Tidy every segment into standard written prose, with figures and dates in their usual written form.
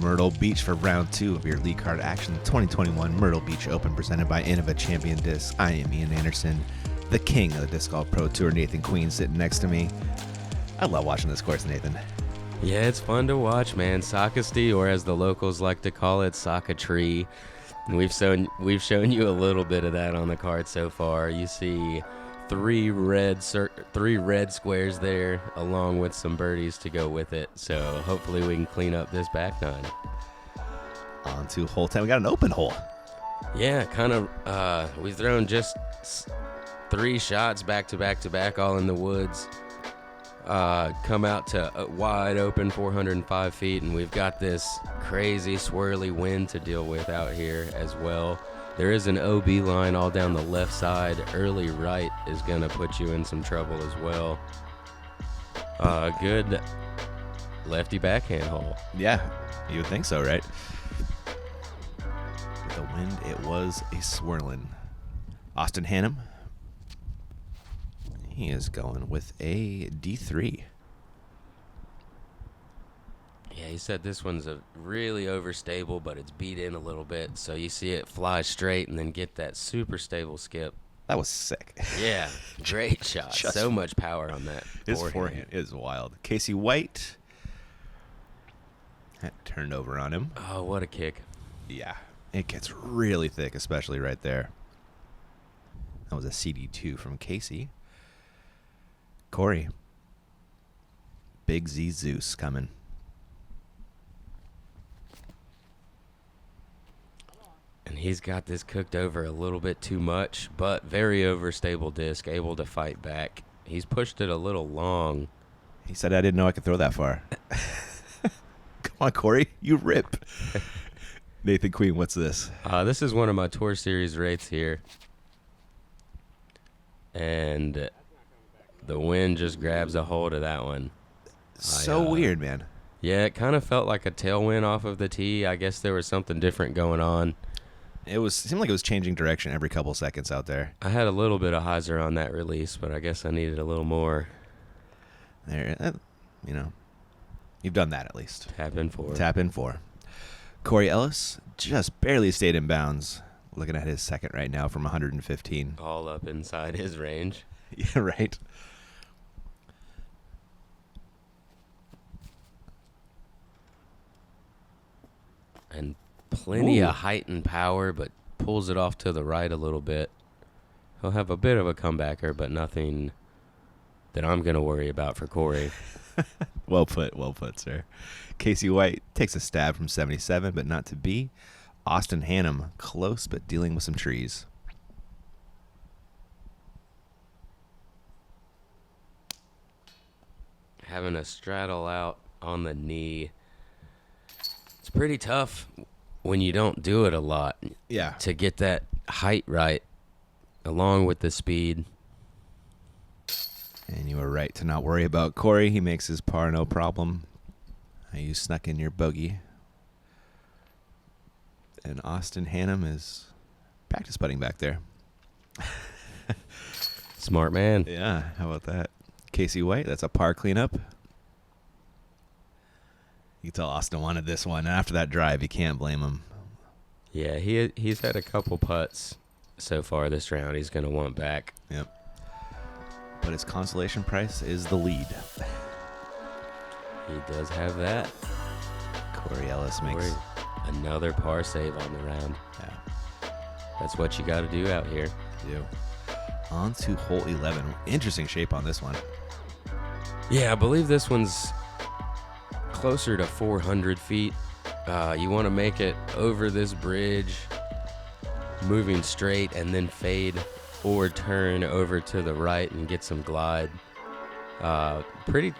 Myrtle Beach for round 2 of your league card action 2021 Myrtle Beach Open presented by Innova Champion Disc. I am Ian Anderson, the king of the Disc Golf Pro Tour. Nathan Queen sitting next to me. I love watching this course, Nathan. Yeah, it's fun to watch, man. Sockasty, or as the locals like to call it, Sock-a-tree. We've shown you a little bit of that on the card so far. You see three red squares there, along with some birdies to go with it. So hopefully we can clean up this back nine. On to hole 10. We got an open hole. Yeah, kind of. We've thrown just 3 shots back to back to back, all in the woods. Come out to a wide open 405 feet, and we've got this crazy swirly wind to deal with out here as well. There is an OB line all down the left side. Early right is going to put you in some trouble as well. Good lefty backhand hole. Yeah, you would think so, right? With the wind, it was a swirling. Austin Hannum. He is going with a D3. Yeah, he said this one's a really overstable, but it's beat in a little bit. So you see it fly straight and then get that super stable skip. That was sick. Yeah, great shot. So much power on that. His forehand is wild. Casey White. That turned over on him. Oh, what a kick. Yeah, it gets really thick, especially right there. That was a CD2 from Casey. Cory. Big Z Zeus coming. And he's got this cooked over a little bit too much, but very overstable disc, able to fight back. He's pushed it a little long. He said, I didn't know I could throw that far. Come on, Cory. You rip. Nathan Queen, what's this? This is one of my Tour Series rates here. And the wind just grabs a hold of that one. So weird, man. Yeah, it kind of felt like a tailwind off of the tee. I guess there was something different going on. It seemed like it was changing direction every couple seconds out there. I had a little bit of hyzer on that release, but I guess I needed a little more. There, you've done that at least. Tap in 4. Tap in 4. Cory Ellis just barely stayed in bounds. Looking at his second right now from 115. All up inside his range. Yeah, right. And plenty of height and power, but pulls it off to the right a little bit. He'll have a bit of a comebacker, but nothing that I'm going to worry about for Cory. Well put, sir. Casey White takes a stab from 77, but not to be. Austin Hannum, close, but dealing with some trees. Having a straddle out on the knee. It's pretty tough when you don't do it a lot. Yeah. To get that height right, along with the speed. And you were right to not worry about Cory. He makes his par no problem. You snuck in your bogey. And Austin Hannum is practice putting back there. Smart man. Yeah, how about that? Casey White, that's a par cleanup. You can tell Austin wanted this one. And after that drive, you can't blame him. Yeah, he's had a couple putts so far this round he's going to want back. Yep. But his consolation prize is the lead. He does have that. Cory Ellis makes another par save on the round. Yeah. That's what you got to do out here. You. On to hole 11. Interesting shape on this one. Yeah, I believe this one's closer to 400 feet. You want to make it over this bridge, moving straight, and then fade or turn over to the right and get some glide. Pretty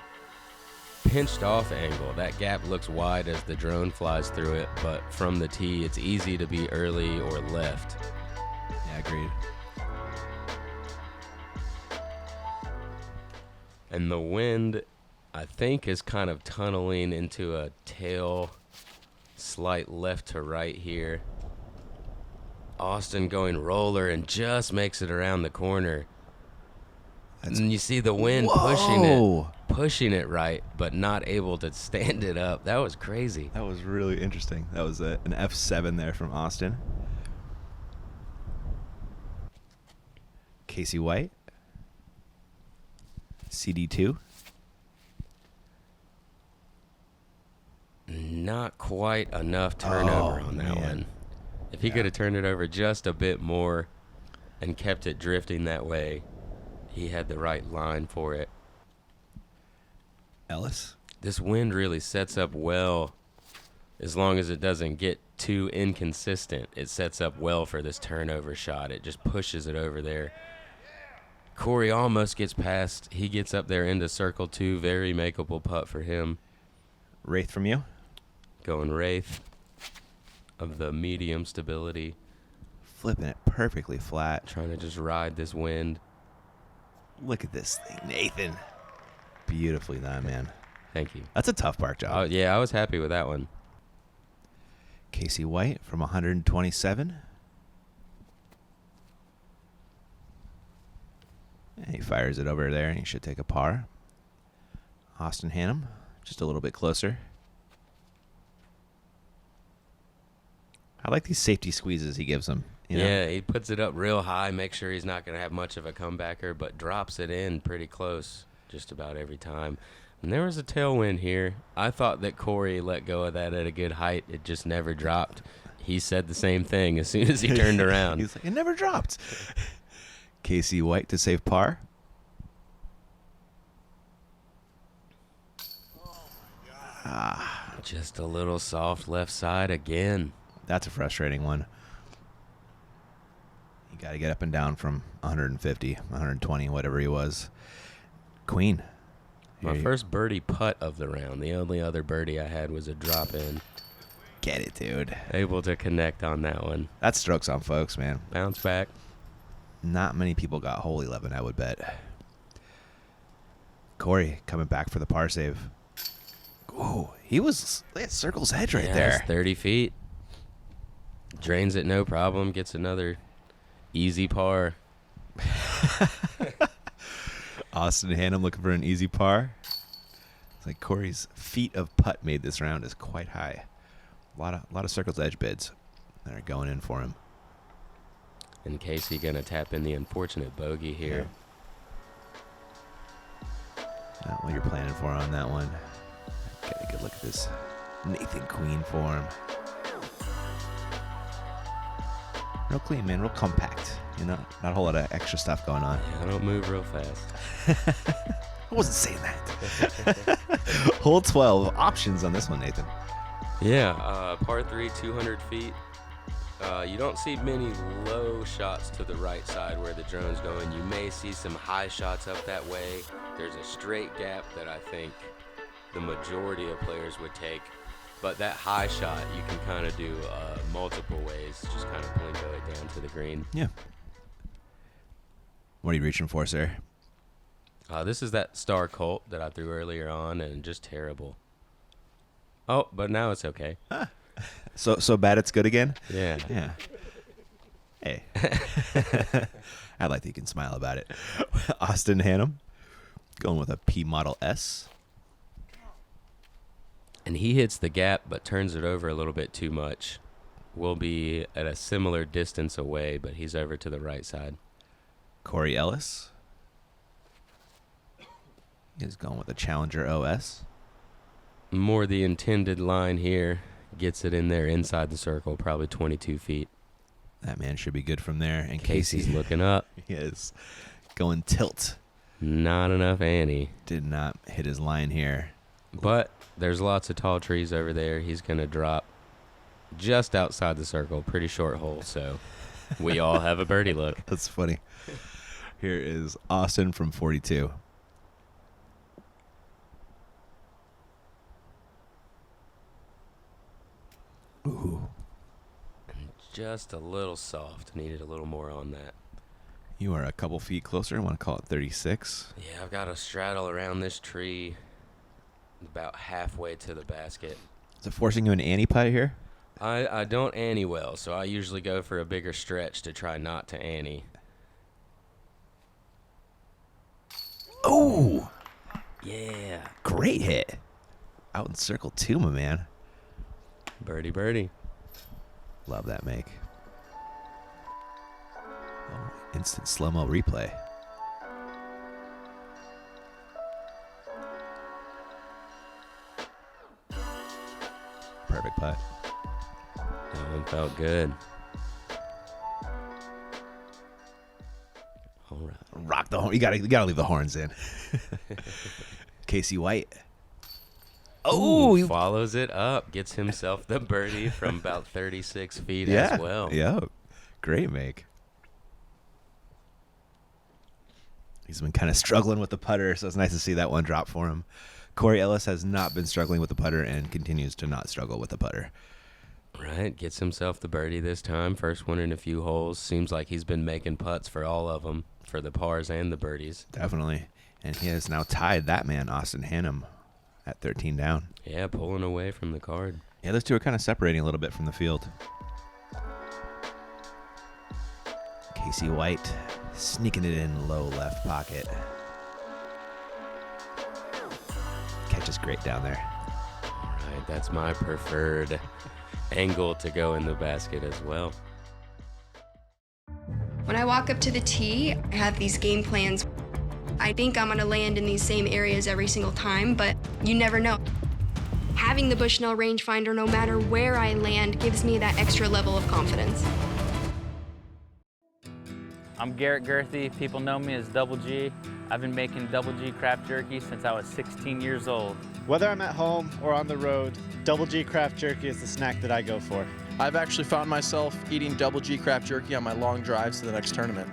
pinched off angle. That gap looks wide as the drone flies through it, but from the tee, it's easy to be early or left. Yeah, Agreed. And the wind, I think, is kind of tunneling into a tail, slight left to right here. Austin going roller and just makes it around the corner. And you see the wind pushing it right, but not able to stand it up. That was crazy. That was really interesting. That was an F7 there from Austin. Casey White. CD2. Not quite enough turnover on that one. If he could have turned it over just a bit more and kept it drifting that way, he had the right line for it. Ellis. This wind really sets up well as long as it doesn't get too inconsistent. It sets up well for this turnover shot. It just pushes it over there. Cory almost gets past. He gets up there into circle 2. Very makeable putt for him. Wraith from you. Going Wraith of the medium stability. Flipping it perfectly flat. Trying to just ride this wind. Look at this thing, Nathan. Beautifully done, man. Thank you. That's a tough park job. Yeah, I was happy with that one. Casey White from 127. And he fires it over there, and he should take a par. Austin Hannum, just a little bit closer. I like these safety squeezes he gives him. You know? Yeah, he puts it up real high, makes sure he's not going to have much of a comebacker, but drops it in pretty close just about every time. And there was a tailwind here. I thought that Cory let go of that at a good height. It just never dropped. He said the same thing as soon as he turned around. He's like, it never dropped. Casey White to save par. Just a little soft left side again. That's a frustrating one. You got to get up and down from 150, 120, whatever he was. Queen. My first birdie putt of the round. The only other birdie I had was a drop in. Get it, dude. Able to connect on that one. That's strokes on folks, man. Bounce back. Not many people got hole 11, I would bet. Cory coming back for the par save. Ooh, he had circle's edge right there. 30 feet. Drains it no problem. Gets another easy par. Austin Hannum looking for an easy par. It's like Cory's feet of putt made this round is quite high. A lot of circle's edge bids that are going in for him. And Casey gonna tap in the unfortunate bogey here. Not what you're planning for on that one. Get a good look at this Nathan Queen form. Real clean, man. Real compact. You know, not a whole lot of extra stuff going on. Yeah, I don't move real fast. I wasn't saying that. Hole 12. Options on this one, Nathan. Yeah, par 3, 200 feet. You don't see many low shots to the right side where the drone's going. You may see some high shots up that way. There's a straight gap that I think the majority of players would take. But that high shot, you can kind of do multiple ways. Just kind of plinko it down to the green. Yeah. What are you reaching for, sir? This is that Star Colt that I threw earlier on, and just terrible. Oh, but now it's okay. So bad it's good again? Yeah. Yeah. Hey. I like that you can smile about it. Austin Hannum going with a P Model S. And he hits the gap but turns it over a little bit too much. We'll be at a similar distance away, but he's over to the right side. Cory Ellis. He's going with a Challenger OS. More the intended line here. Gets it in there inside the circle, probably 22 feet. That man should be good from there. And Casey's looking up. He is going tilt. Not enough Annie. Did not hit his line here. But there's lots of tall trees over there. He's going to drop just outside the circle. Pretty short hole, so we all have a birdie look. That's funny. Here is Austin from 42. Ooh. just a little soft. Needed a little more on that. You are a couple feet closer. I want to call it 36. Yeah, I've got to straddle around this tree about halfway to the basket. Is it forcing you an Annie putt here? I don't Annie well, so I usually go for a bigger stretch to try not to Annie. Oh! Yeah. Great hit. Out in circle two, my man. Birdie, birdie. Love that make. Oh, instant slow-mo replay. Perfect putt. That one felt good. All right. Rock the horn. You gotta leave the horns in. Casey White. Oh, he follows it up. Gets himself the birdie from about 36 feet as well. Yeah, great make. He's been kind of struggling with the putter, so it's nice to see that one drop for him. Cory Ellis has not been struggling with the putter and continues to not struggle with the putter. Right, gets himself the birdie this time. First one in a few holes. Seems like he's been making putts for all of them, for the pars and the birdies. Definitely. And he has now tied that man, Austin Hannum, at 13 down. Yeah, pulling away from the card. Yeah, those two are kind of separating a little bit from the field. Casey White sneaking it in low left pocket. Catch is great down there. All right, that's my preferred angle to go in the basket as well. When I walk up to the tee, I have these game plans. I think I'm gonna land in these same areas every single time, but you never know. Having the Bushnell rangefinder, no matter where I land, gives me that extra level of confidence. I'm Garrett Girthy. People know me as Double G. I've been making Double G craft jerky since I was 16 years old. Whether I'm at home or on the road, Double G craft jerky is the snack that I go for. I've actually found myself eating Double G craft jerky on my long drives to the next tournament.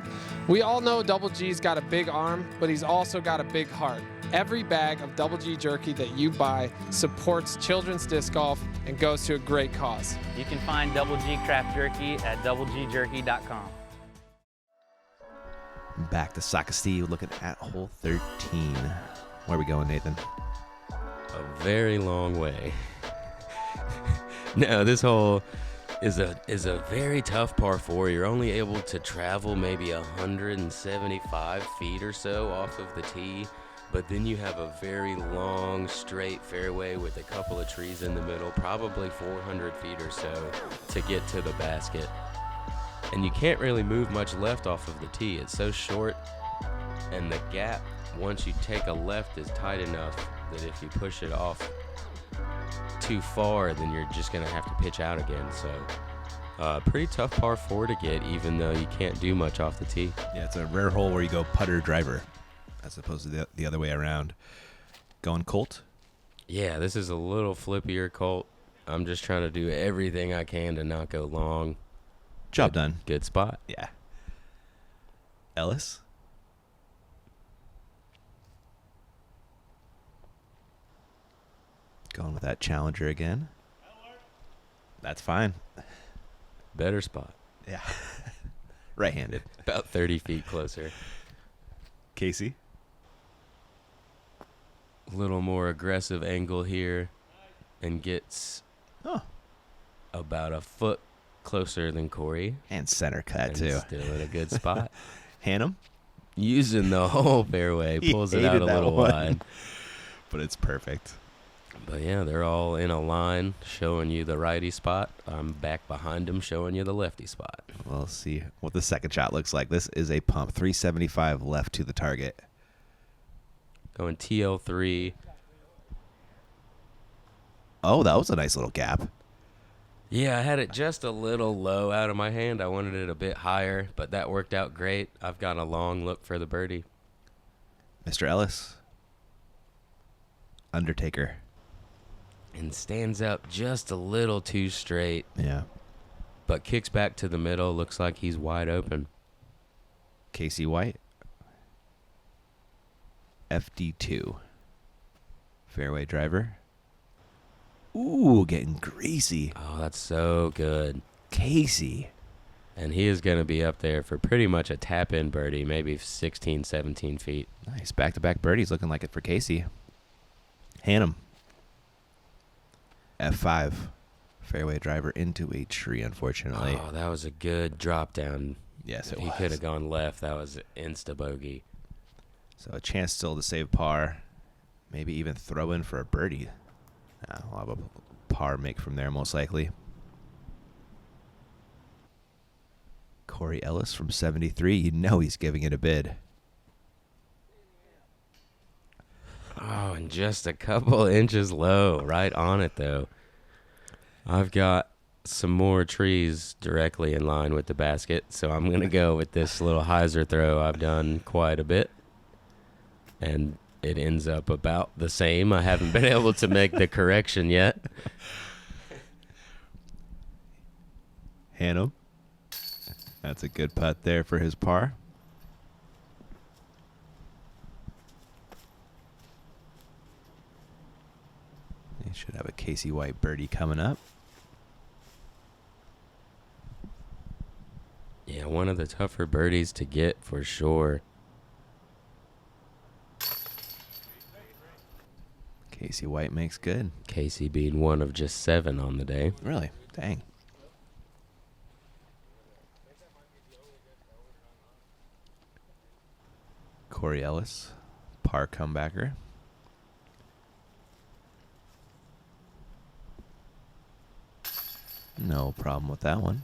We all know Double G's got a big arm, but he's also got a big heart. Every bag of Double G jerky that you buy supports children's disc golf and goes to a great cause. You can find Double G craft jerky at doublegjerky.com. Back to Sacastille, looking at hole 13. Where are we going, Nathan? A very long way. No, this hole is a very tough par 4. You're only able to travel maybe 175 feet or so off of the tee, but then you have a very long, straight fairway with a couple of trees in the middle, probably 400 feet or so to get to the basket. And you can't really move much left off of the tee. It's so short, and the gap, once you take a left, is tight enough that if you push it off too far, then you're just going to have to pitch out again. So pretty tough par 4 to get, even though you can't do much off the tee. Yeah, it's a rare hole where you go putter driver as opposed to the other way around. Going Colt? Yeah, this is a little flippier Colt. I'm just trying to do everything I can to not go long. Job done. Good spot. Yeah. Ellis? Going with that challenger again. That's fine. Better spot. Yeah. Right-handed. About 30 feet closer. Casey? A little more aggressive angle here and gets about a foot closer than Cory. And center cut, and too. Still in a good spot. Hannum? Using the whole fairway. Pulls it out a little wide. But it's perfect. But yeah, they're all in a line showing you the righty spot. I'm back behind them showing you the lefty spot. We'll see what the second shot looks like. This is a pump. 375 left to the target. Going TL3. Oh, that was a nice little gap. Yeah, I had it just a little low out of my hand. I wanted it a bit higher, but that worked out great. I've got a long look for the birdie. Mr. Ellis. Undertaker. And stands up just a little too straight. Yeah. But kicks back to the middle. Looks like he's wide open. Casey White. FD2. Fairway driver. Ooh, getting greasy. Oh, that's so good. Casey. And he is going to be up there for pretty much a tap-in birdie, maybe 16, 17 feet. Nice. Back-to-back birdies looking like it for Casey. Hannum. F5. Fairway driver into a tree, unfortunately. Oh, that was a good drop down. Yes, If it he was. could have gone left, that was insta-bogey. So a chance still to save par. Maybe even throw in for a birdie. We'll have a par make from there, most likely. Cory Ellis from 73. You know he's giving it a bid. Oh, and just a couple inches low. Right on it, though. I've got some more trees directly in line with the basket, so I'm going to go with this little hyzer throw I've done quite a bit. And it ends up about the same. I haven't been able to make the correction yet. Hannum. That's a good putt there for his par. He should have a Casey White birdie coming up. Yeah, one of the tougher birdies to get for sure. Casey White makes good. Casey being one of just 7 on the day. Really? Dang. Cory Ellis, par comebacker. No problem with that one.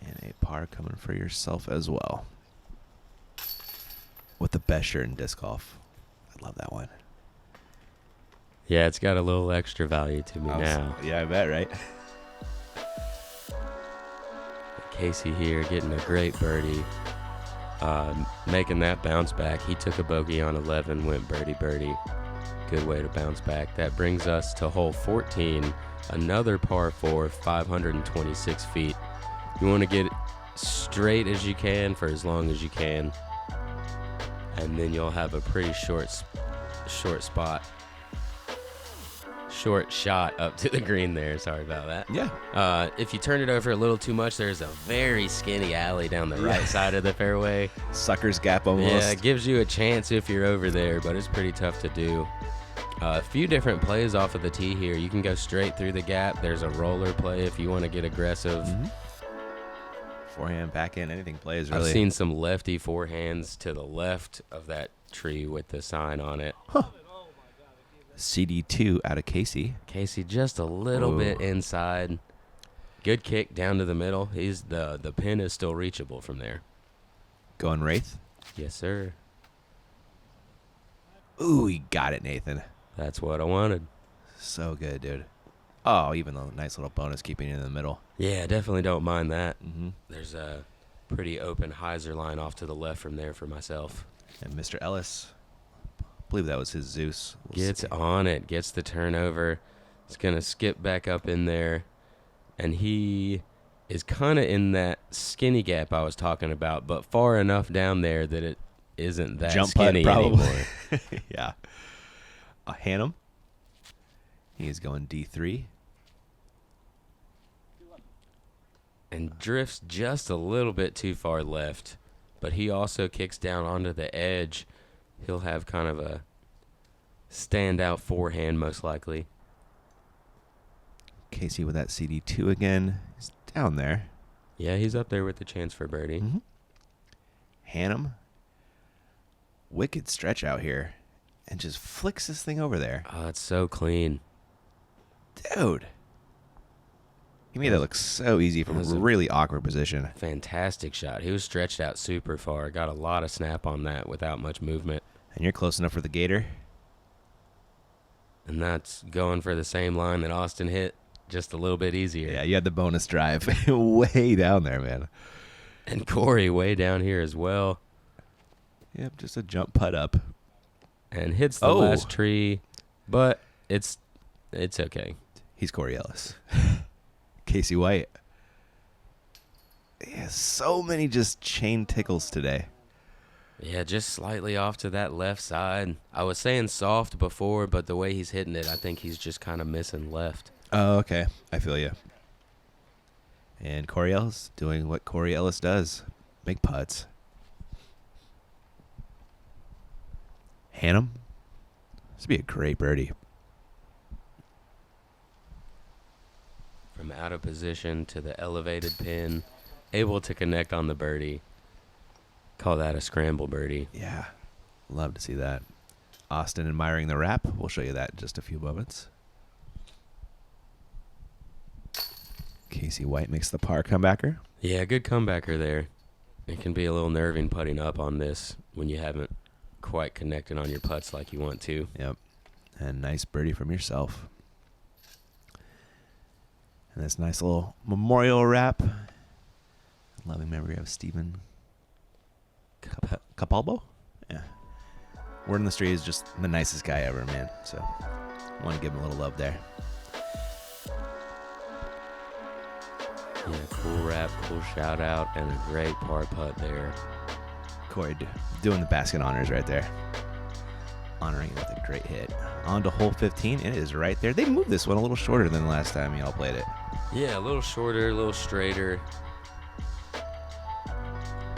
And a par coming for yourself as well. With the best shirt in disc golf. I love that one. Yeah, it's got a little extra value to me now. Yeah, I bet, right? Casey here getting a great birdie. Making that bounce back. He took a bogey on 11, went birdie. Good way to bounce back. That brings us to hole 14. Another par 4, 526 feet. You want to get it straight as you can for as long as you can. And then you'll have a pretty short spot. Short shot up to the green there. Sorry about that. Yeah. If you turn it over a little too much, there's a very skinny alley down the right side of the fairway. Sucker's gap almost. Yeah, it gives you a chance if you're over there, but it's pretty tough to do. A few different plays off of the tee here. You can go straight through the gap. There's a roller play if you want to get aggressive. Mm-hmm. Forehand, backhand, anything plays, really. I've seen some lefty forehands to the left of that tree with the sign on it. Huh. CD2 out of Casey. Casey just a little bit inside. Good kick down to the middle. He's the pin is still reachable from there. Going Wraith. Yes, sir. Ooh, he got it, Nathan. That's what I wanted. So good, dude. Oh, even a nice little bonus keeping it in the middle. Yeah, definitely don't mind that. Mm-hmm. There's a pretty open hyzer line off to the left from there for myself. And Mr. Ellis, I believe that was his Zeus. Gets on it, gets the turnover. It's going to skip back up in there. And he is kind of in that skinny gap I was talking about, but far enough down there that it isn't that Jump skinny putt, probably. anymore. Yeah. Hannum. He is going D3. And drifts just a little bit too far left, but he also kicks down onto the edge. He'll have kind of a standout forehand, most likely. Casey with that CD2 again. He's down there. Yeah, he's up there with the chance for birdie. Mm-hmm. Hannum. Wicked stretch out here. And just flicks this thing over there. Oh, it's so clean. Dude. He made that look so easy from a really awkward position. Fantastic shot. He was stretched out super far. Got a lot of snap on that without much movement. And you're close enough for the gator. And that's going for the same line that Austin hit, just a little bit easier. Yeah, you had the bonus drive way down there, man. And Cory way down here as well. Yep, just a jump putt up. And hits the last tree, but it's okay. He's Cory Ellis. Casey White. He has so many just chain tickles today. Yeah, just slightly off to that left side. I was saying soft before, but the way he's hitting it, I think he's just kind of missing left. Oh, okay. I feel you. And Cory Ellis doing what Cory Ellis does. Make putts. Hannum. This would be a great birdie. From out of position to the elevated pin, able to connect on the birdie. Call that a scramble birdie. Yeah. Love to see that. Austin admiring the wrap. We'll show you that in just a few moments. Casey White makes the par comebacker. Yeah, good comebacker there. It can be a little nerving putting up on this when you haven't quite connected on your putts like you want to. Yep. And nice birdie from yourself. And this nice little memorial wrap. Loving memory of Stephen Capalbo. Yeah. Word on the street is just the nicest guy ever, man. So I want to give him a little love there. Yeah, cool wrap, cool shout out, and a great par putt there. Cory doing the basket honors right there. Honoring it with a great hit. On to hole 15. It is right there. They moved this one a little shorter than the last time y'all played it. Yeah, a little shorter, a little straighter.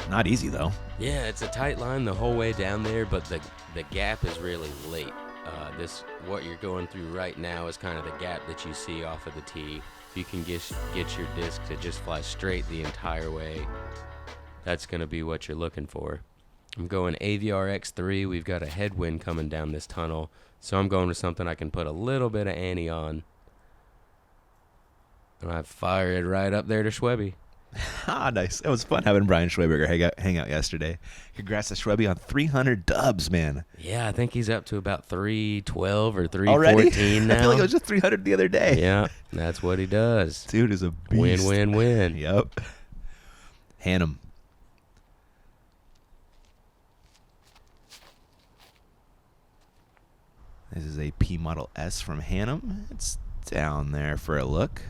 Not easy, though. Yeah, it's a tight line the whole way down there, but the gap is really late. What you're going through right now is kind of the gap that you see off of the tee. If you can get your disc to just fly straight the entire way, that's going to be what you're looking for. I'm going AVR X3. We've got a headwind coming down this tunnel, so I'm going with something I can put a little bit of ante on. And I fire it right up there to Schwebby. Nice. It was fun having Brian Schweberger hang out yesterday. Congrats to Schwebby on 300 dubs, man. Yeah, I think he's up to about 312 or 314 Already? now. I feel like it was just 300 the other day. Yeah, that's what he does. Dude is a beast. Win. Yep. Hannum. This is a P Model S from Hannum. It's down there for a look.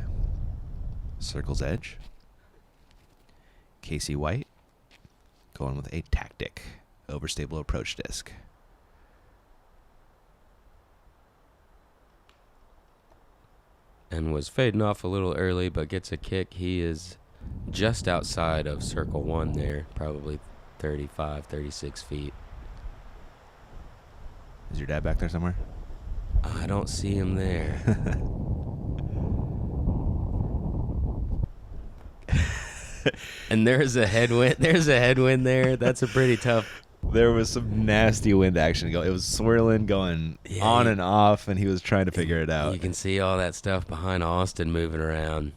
Circle's edge. Casey White going with a Tactic overstable approach disc. And was fading off a little early, but gets a kick. He is just outside of circle one there, probably 35, 36 feet. Is your dad back there somewhere? I don't see him there. And there's a headwind. There's a headwind there. That's a pretty tough. There was some nasty wind action going. It was swirling, going on and off, and he was trying to figure it out. You can see all that stuff behind Austin moving around.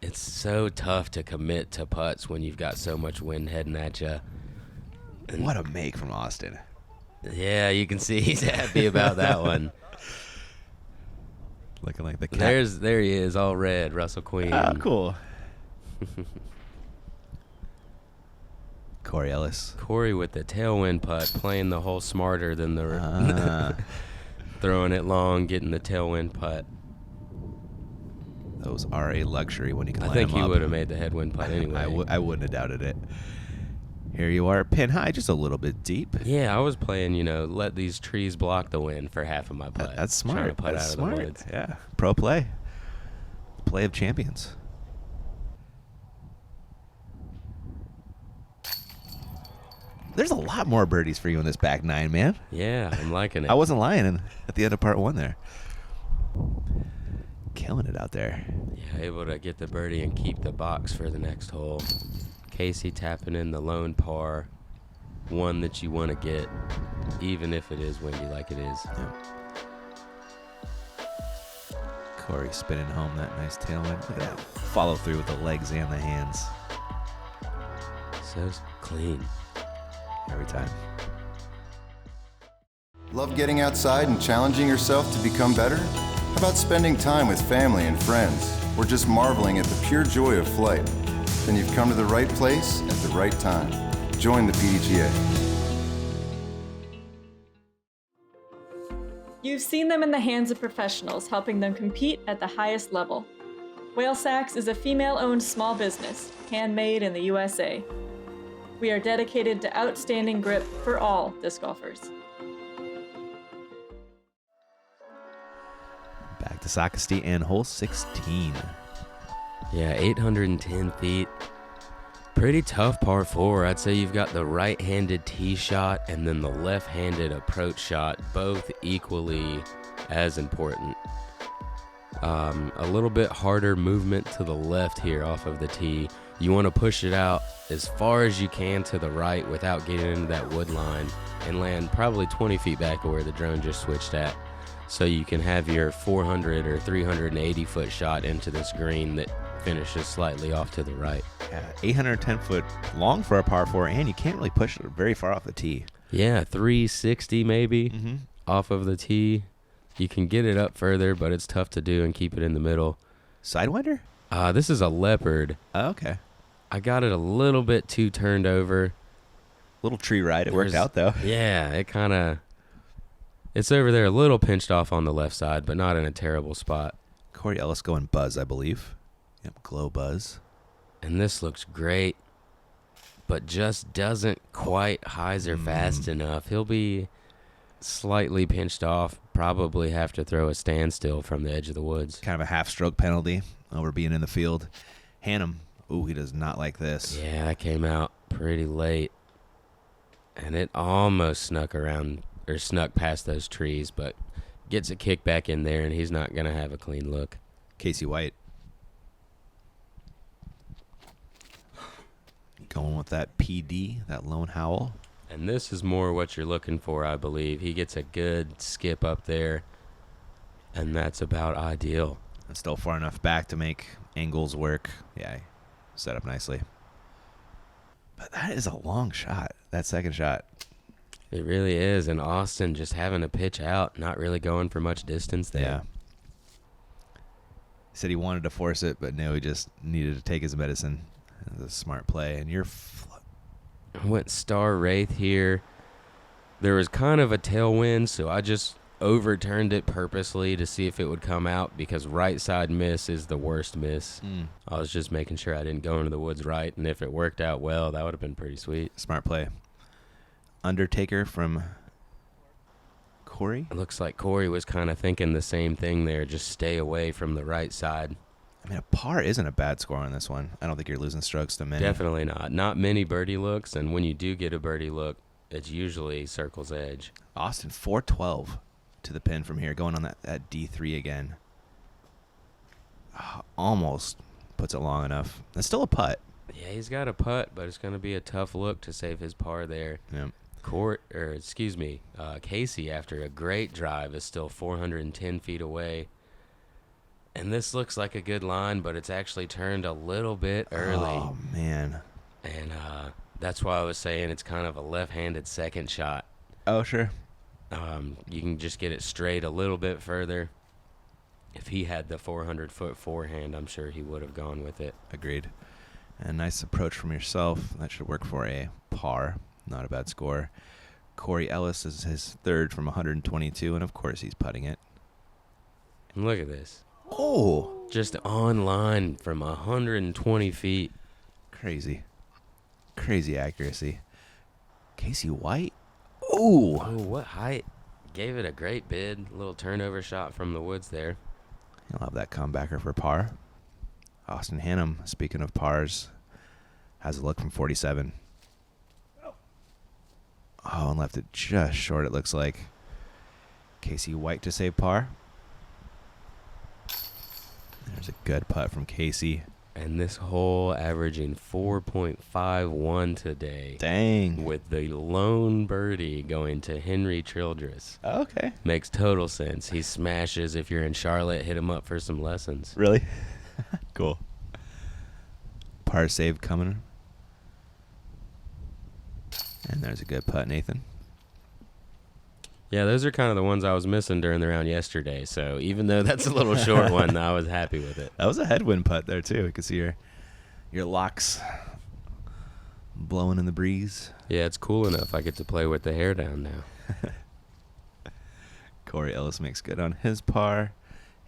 It's so tough to commit to putts when you've got so much wind heading at you. And what a make from Austin. Yeah, you can see he's happy about that one. Looking like the cat. There he is, all red, Russell Queen. Oh, cool. Cory Ellis. Cory with the tailwind putt, playing the hole smarter than the throwing it long, getting the tailwind putt. Those are a luxury when you can line I think them he up. would have made the headwind putt anyway. I wouldn't have doubted it. Here you are, pin high, just a little bit deep. Yeah, I was playing, let these trees block the wind for half of my putt. That's smart. Trying to putt That's out smart. of the woods. Yeah, pro play. Play of champions. There's a lot more birdies for you in this back nine, man. Yeah, I'm liking it. I wasn't lying at the end of part one there. Killing it out there. Yeah, able to get the birdie and keep the box for the next hole. Casey tapping in the lone par. One that you want to get, even if it is windy like it is. Yeah. Cory spinning home that nice tailwind. Look at that. Follow through with the legs and the hands. So clean. Every time. Love getting outside and challenging yourself to become better? How about spending time with family and friends, or just marveling at the pure joy of flight? Then you've come to the right place at the right time. Join the PDGA. You've seen them in the hands of professionals, helping them compete at the highest level. Whale Sacks is a female-owned small business, handmade in the USA. We are dedicated to outstanding grip for all disc golfers. Back to Sacristy and hole 16. Yeah, 810 feet. Pretty tough par 4. I'd say you've got the right-handed tee shot and then the left-handed approach shot, both equally as important. A little bit harder movement to the left here off of the tee. You want to push it out as far as you can to the right without getting into that wood line and land probably 20 feet back of where the drone just switched at, so you can have your 400 or 380 foot shot into this green that finishes slightly off to the right. Yeah, 810 foot long for a par 4, and you can't really push it very far off the tee. Yeah, 360 maybe off of the tee. You can get it up further, but it's tough to do and keep it in the middle. Sidewinder? This is a leopard. Oh, okay. I got it a little bit too turned over. Little tree ride. It worked out, though. Yeah, it's over there a little pinched off on the left side, but not in a terrible spot. Cory Ellis going buzz, I believe. Yep, glow buzz. And this looks great, but just doesn't quite hyzer fast enough. He'll be slightly pinched off, probably have to throw a standstill from the edge of the woods. Kind of a half-stroke penalty over being in the field. Hannum. Ooh, he does not like this. Yeah, that came out pretty late. And it almost snuck past those trees, but gets a kick back in there, and he's not going to have a clean look. Casey White. Going with that PD, that lone howl. And this is more what you're looking for, I believe. He gets a good skip up there, and that's about ideal. And still far enough back to make angles work. Yeah, set up nicely. But that is a long shot, that second shot. It really is, and Austin just having to pitch out, not really going for much distance there. Yeah. He said he wanted to force it, but no, he just needed to take his medicine. It was a smart play, and you're... Went star wraith here. There was kind of a tailwind, so I just overturned it purposely to see if it would come out, because right side miss is the worst miss. I was just making sure I didn't go into the woods right, and if it worked out well, that would have been pretty sweet. Smart play. Undertaker from Cory. It looks like Cory was kind of thinking the same thing there, just stay away from the right side. I mean, a par isn't a bad score on this one. I don't think you're losing strokes to many. Definitely not. Not many birdie looks, and when you do get a birdie look, it's usually circle's edge. Austin, 412 to the pin from here, going on that D3 again. Almost puts it long enough. That's still a putt. Yeah, he's got a putt, but it's going to be a tough look to save his par there. Yeah. Casey, after a great drive, is still 410 feet away. And this looks like a good line, but it's actually turned a little bit early. Oh, man. And that's why I was saying it's kind of a left-handed second shot. Oh, sure. You can just get it straight a little bit further. If he had the 400-foot forehand, I'm sure he would have gone with it. Agreed. And nice approach from yourself. That should work for a par. Not a bad score. Cory Ellis is his third from 122, and of course he's putting it. And look at this. Oh! Just on line from 120 feet. Crazy. Crazy accuracy. Casey White. Oh! Oh, what height. Gave it a great bid. A little turnover shot from the woods there. He'll have that comebacker for par. Austin Hannum, speaking of pars, has a look from 47. Oh, and left it just short, it looks like. Casey White to save par. There's a good putt from Casey. And this hole averaging 4.51 today. Dang. With the lone birdie going to Henry Childress. Okay. Makes total sense. He smashes. If you're in Charlotte, hit him up for some lessons. Really? Cool. Par save coming. And there's a good putt, Nathan. Yeah, those are kind of the ones I was missing during the round yesterday. So even though that's a little short one, I was happy with it. That was a headwind putt there, too. You can see your locks blowing in the breeze. Yeah, it's cool enough. I get to play with the hair down now. Cory Ellis makes good on his par.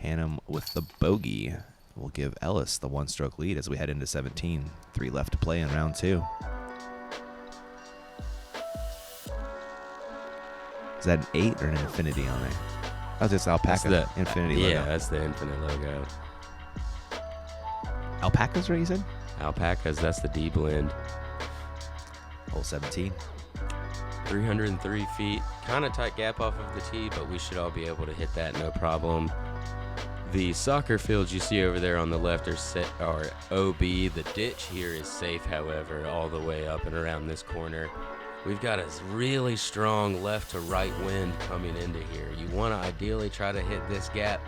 Hannum with the bogey will give Ellis the one-stroke lead as we head into 17. 3 left to play in round 2. Is that an 8 or an infinity on there? Oh, just alpaca. That's the infinity logo. Yeah, that's the infinite logo. Alpacas, right, you said? Alpacas, that's the D blend. Hole 17. 303 feet. Kind of tight gap off of the tee, but we should all be able to hit that no problem. The soccer fields you see over there on the left are OB. The ditch here is safe, however, all the way up and around this corner. We've got a really strong left to right wind coming into here. You want to ideally try to hit this gap.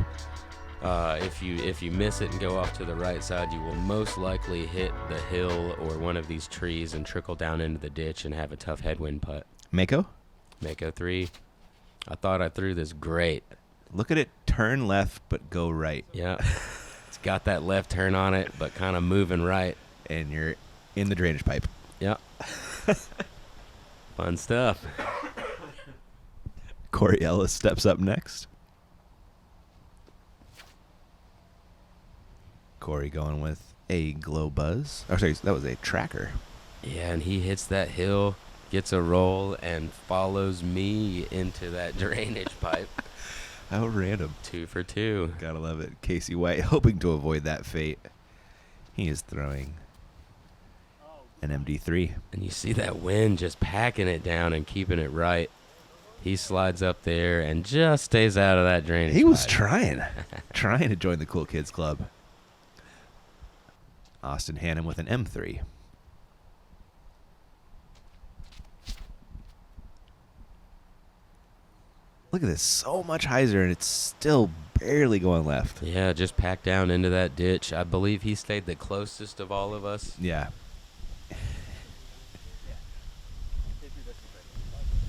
If you miss it and go off to the right side, you will most likely hit the hill or one of these trees and trickle down into the ditch and have a tough headwind putt. Mako? Mako 3. I thought I threw this great. Look at it turn left but go right. Yeah. It's got that left turn on it, but kind of moving right. And you're in the drainage pipe. Yeah. Fun stuff. Cory Ellis steps up next. Cory going with a glow buzz. Oh, sorry, that was a tracker. Yeah, and he hits that hill, gets a roll, and follows me into that drainage pipe. How random. 2 for 2. Gotta love it. Casey White hoping to avoid that fate. He is throwing an MD3. And you see that wind just packing it down and keeping it right. He slides up there and just stays out of that drainage He was pipe. trying to join the Cool Kids Club. Austin Hannum with an M3. Look at this, so much hyzer, and it's still barely going left. Yeah, just packed down into that ditch. I believe he stayed the closest of all of us. Yeah.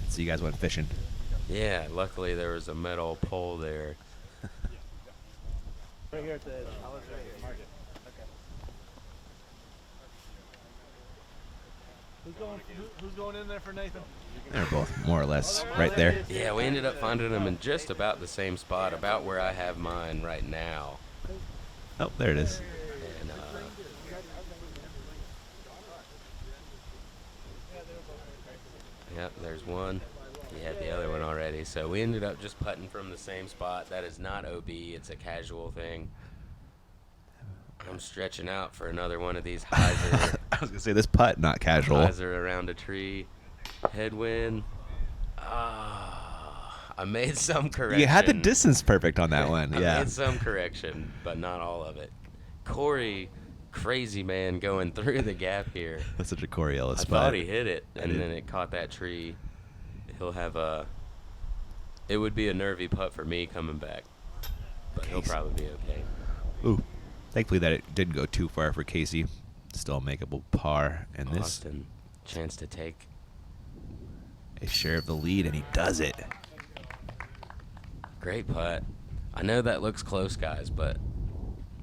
So you guys went fishing. Yeah, luckily there was a metal pole there. Right here at the market. Okay. Who's going in there for Nathan? They're both more or less right there. Yeah, we ended up finding them in just about the same spot, about where I have mine right now. Oh, there it is. And, yep, there's one. He had the other one already. So we ended up just putting from the same spot. That is not OB. It's a casual thing. I'm stretching out for another one of these hyzer. I was going to say, this putt, not casual. Hyzer around a tree. Headwind. I made some correction. You had the distance perfect on that one. I Yeah. made some correction, but not all of it. Cory, crazy man, going through the gap here. That's such a Cory Ellis I spot. thought he hit it, and then it caught that tree. He'll have it would be a nervy putt for me coming back, but he'll probably be okay. Ooh. Thankfully that it didn't go too far for Casey. Still a makeable par. And this Austin, chance to take a share of the lead, and he does it. great putt. I know that looks close, guys, but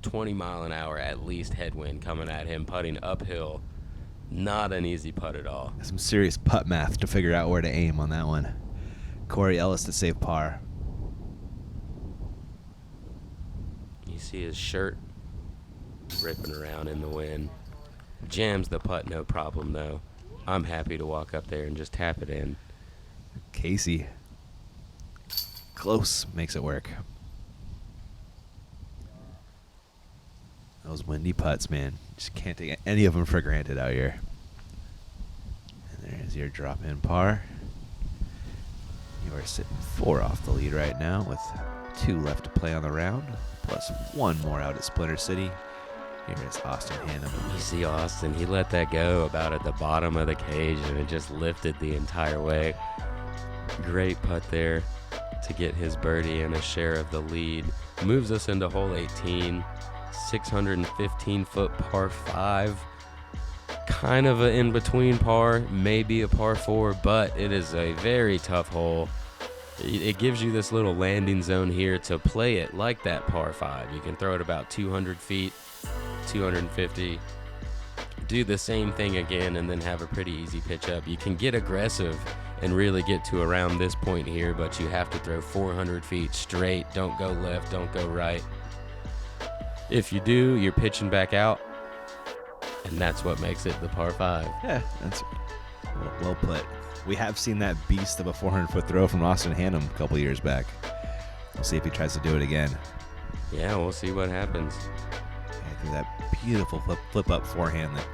20 mile an hour at least headwind coming at him, putting uphill. Not an easy putt at all. Some serious putt math to figure out where to aim on that one. Cory Ellis to save par. You see his shirt ripping around in the wind. Jams the putt, no problem, though. I'm happy to walk up there and just tap it in. Casey. Close makes it work. Those windy putts, man. Just can't take any of them for granted out here. And there's your drop in par. You are sitting 4 off the lead right now with 2 left to play on the round, plus 1 more out at Splinter City. Here is Austin Hannum. You see Austin, he let that go about at the bottom of the cage, and it just lifted the entire way. Great putt there to get his birdie and a share of the lead. Moves us into hole 18, 615-foot par 5. Kind of an in-between par, maybe a par 4, but it is a very tough hole. It gives you this little landing zone here to play it like that par 5. You can throw it about 200 feet, 250. Do the same thing again and then have a pretty easy pitch up. You can get aggressive and really get to around this point here, but you have to throw 400 feet straight. Don't go left, don't go right. If you do, you're pitching back out, and that's what makes it the par 5. Yeah, that's well put. We have seen that beast of a 400-foot throw from Austin Hannum a couple years back. We'll see if he tries to do it again. Yeah, we'll see what happens. I Look at that beautiful flip up forehand that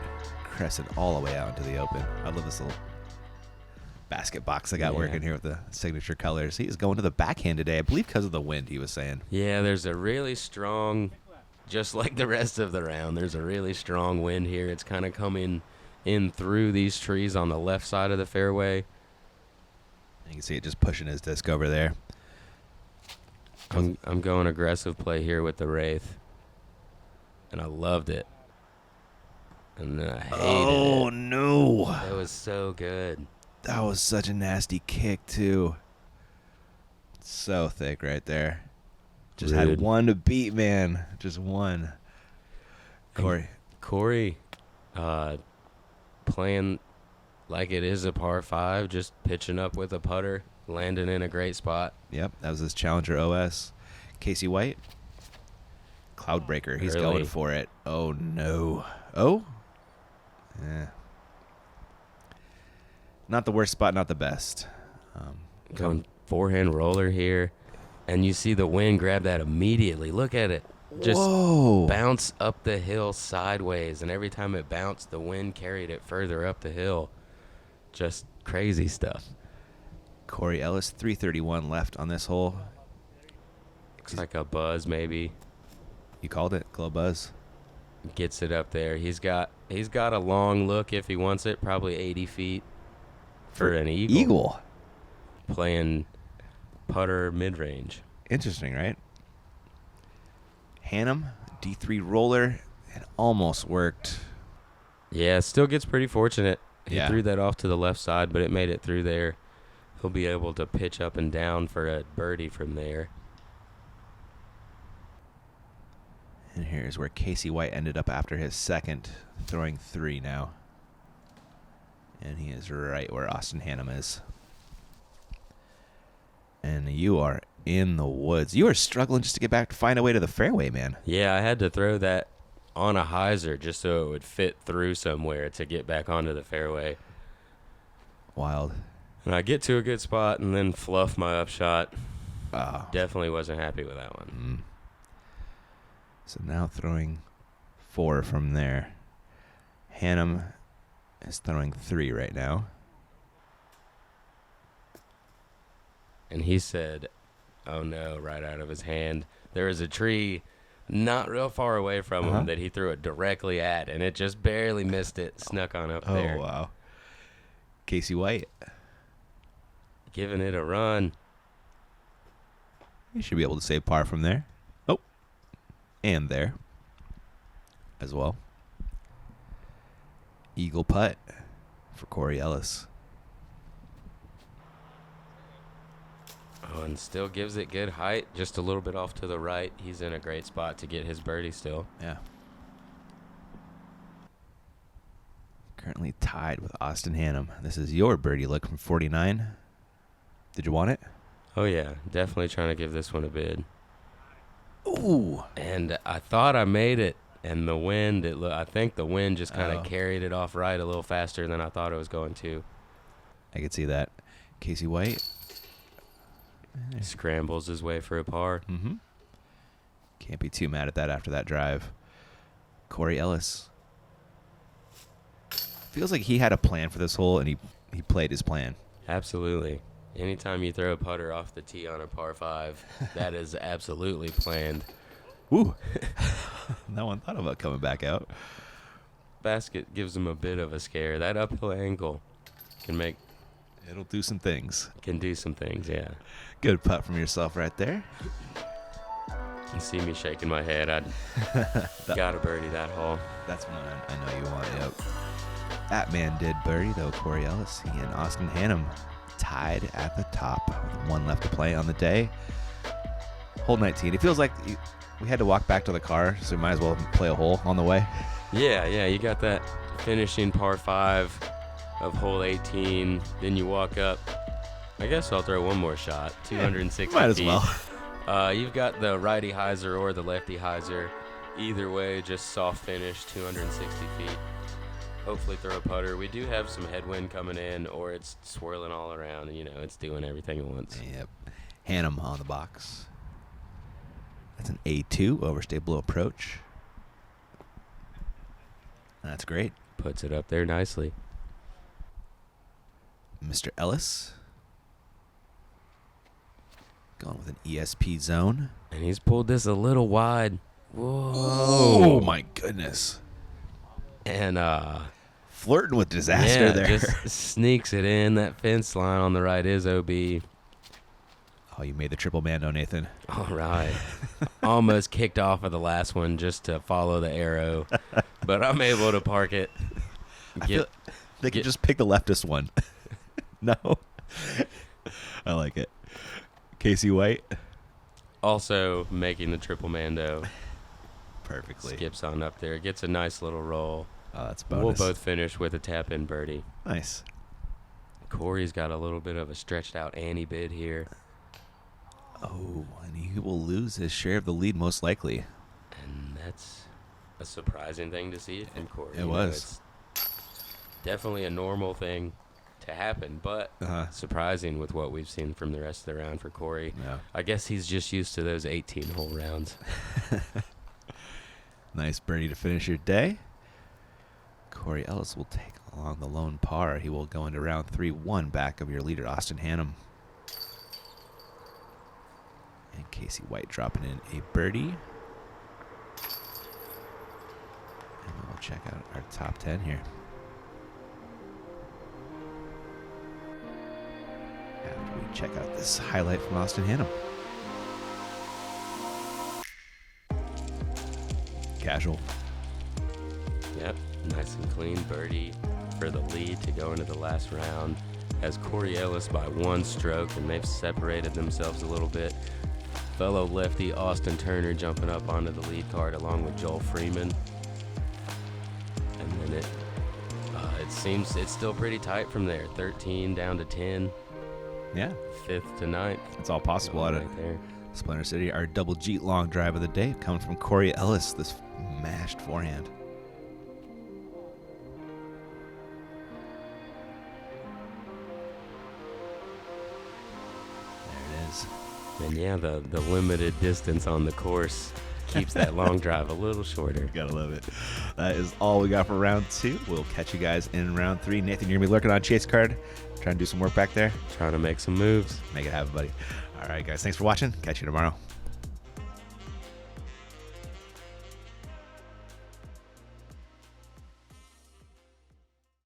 crested all the way out into the open. I love this little basket box I got working here with the signature colors. He is going to the backhand today, I believe because of the wind, he was saying. Yeah, there's a really strong, just like the rest of the round, there's a really strong wind here. It's kind of coming in through these trees on the left side of the fairway. You can see it just pushing his disc over there. I'm going aggressive play here with the Wraith, and I loved it. And then I hated it. Oh, no. That was so good. That was such a nasty kick, too. So thick right there. Just Rude. had one to beat, man. Just one. Cory, playing like it is a par 5, just pitching up with a putter, landing in a great spot. Yep, that was his Challenger OS. Casey White, Cloudbreaker. He's Early. going for it. Oh, no. Oh? Yeah. Not the worst spot, not the best. Going forehand roller here, and you see the wind grab that immediately. Look at it. Just Whoa. bounce up the hill sideways, and every time it bounced, the wind carried it further up the hill. Just crazy stuff. Cory Ellis, 331 left on this hole. Looks like a buzz maybe. You called it, glow buzz. Gets it up there. He's got a long look if he wants it, probably 80 feet for an eagle. Playing putter mid-range. Interesting, right? Hannum, D3 roller. It almost worked. Yeah, still gets pretty fortunate. He Yeah. threw that off to the left side, but it made it through there. He'll be able to pitch up and down for a birdie from there. And here's where Casey White ended up after his second, throwing 3 now. And he is right where Austin Hannum is. And you are in the woods. You are struggling just to get back to find a way to the fairway, man. Yeah, I had to throw that on a hyzer just so it would fit through somewhere to get back onto the fairway. Wild. And I get to a good spot and then fluff my upshot. Wow. Definitely wasn't happy with that one. So now throwing 4 from there. Hannum is throwing 3 right now. And he said, oh no, right out of his hand. There was a tree not real far away from him that he threw it directly at, and it just barely missed it, snuck on up there. Oh, wow. Casey White. Giving it a run. You should be able to save par from there. Oh. And there as well. Eagle putt for Cory Ellis. Oh, and still gives it good height, just a little bit off to the right. He's in a great spot to get his birdie still. Yeah. Currently tied with Austin Hannum. This is your birdie look from 49. Did you want it? Oh, yeah. Definitely trying to give this one a bid. Ooh. And I thought I made it, and the wind, I think the wind just kind of carried it off right a little faster than I thought it was going to. I could see that. Casey White. Scrambles his way for a par. Mm-hmm. Can't be too mad at that after that drive. Cory Ellis. Feels like he had a plan for this hole, and he played his plan. Absolutely. Anytime you throw a putter off the tee on a par 5, that is absolutely planned. Ooh. No one thought about coming back out. Basket gives him a bit of a scare. That uphill angle It'll do some things. can do some things, yeah. Good putt from yourself right there. You see me shaking my head. I got to birdie that hole. That's one I know you want. Yep. That man did birdie, though, Cory Ellis. He and Austin Hannum tied at the top with 1 left to play on the day. Hole 19. It feels like we had to walk back to the car, so we might as well play a hole on the way. Yeah, you got that finishing par 5 of hole 18. Then you walk up. I guess I'll throw one more shot. 260 might as feet. well. You've got the righty hyzer or the lefty hyzer. Either way, just soft finish, 260 feet. Hopefully throw a putter. We do have some headwind coming in, or it's swirling all around, and, it's doing everything at once. Yep. Hannum on the box. That's an A2, overstay below approach. That's great. Puts it up there nicely. Mr. Ellis. Going with an ESP zone. And he's pulled this a little wide. Whoa. Oh, my goodness. And, flirting with disaster there. Just sneaks it in. That fence line on the right is OB. Oh, you made the triple mando, Nathan. All right. Almost kicked off of the last one just to follow the arrow. But I'm able to park it. I feel they could just pick the leftist one. No? I like it. Casey White. Also making the triple mando. Perfectly. Skips on up there. Gets a nice little roll. Oh, that's bonus. We'll both finish with a tap-in birdie. Nice. Cory's got a little bit of a stretched-out Annie bid here. Oh, and he will lose his share of the lead most likely. And that's a surprising thing to see from Cory. It was. It's definitely a normal thing to happen, but surprising with what we've seen from the rest of the round for Cory. Yeah. I guess he's just used to those 18-hole rounds. Nice birdie to finish your day. Cory Ellis will take along the lone par. He will go into round 3, 1 back of your leader, Austin Hannum. And Casey White dropping in a birdie. And we'll check out our top 10 here. After we check out this highlight from Austin Hannum. Casual. Yep, nice and clean birdie for the lead to go into the last round. Has Cory Ellis by 1 stroke, and they've separated themselves a little bit. Fellow lefty Austin Turner jumping up onto the lead card along with Joel Freeman. And then it seems it's still pretty tight from there. 13 down to 10. Yeah. 5th to 9th. It's all possible out of Splinter City. Our double G long drive of the day coming from Cory Ellis, this mashed forehand. There it is. And yeah, the limited distance on the course keeps that long drive a little shorter. Gotta love it. That is all we got for round 2. We'll catch you guys in round 3. Nathan, you're gonna be lurking on Chase Card, trying to do some work back there. Trying to make some moves. Make it happen, buddy. All right, guys. Thanks for watching. Catch you tomorrow.